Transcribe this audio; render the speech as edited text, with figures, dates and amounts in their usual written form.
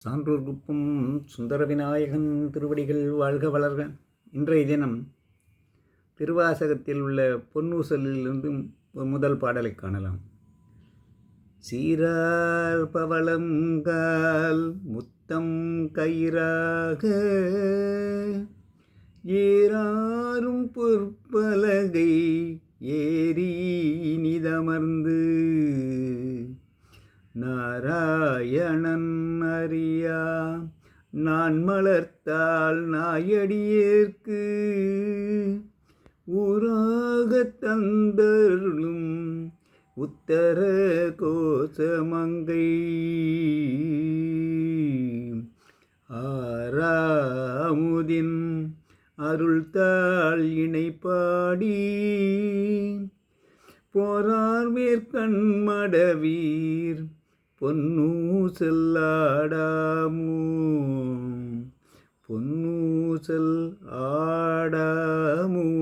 சான்றோர் குப்பம் சுந்தர விநாயகன் திருவடிகள் வாழ்க வளர்க. இன்றைய தினம் திருவாசகத்தில் உள்ள பொன்னூசலிலிருந்து முதல் பாடலை காணலாம். சீரார் பவளங்கால் முத்தம் கயிறாக ஏறாரும் பொற்பலகை ஏறி நிதமர்ந்து நாராயணன் அறியா நான் மலர்த்தாள் நாயடியேற்கு ஊராகத் தந்தருளும் உத்தர கோசமங்கை ஆறாமுதின் அருள்தாள் இணைப்பாடி போரார் மேற்கண்மடவீர் பொன்னூசல் ஆடாமோ பொன்னூசல் ஆடாமோ.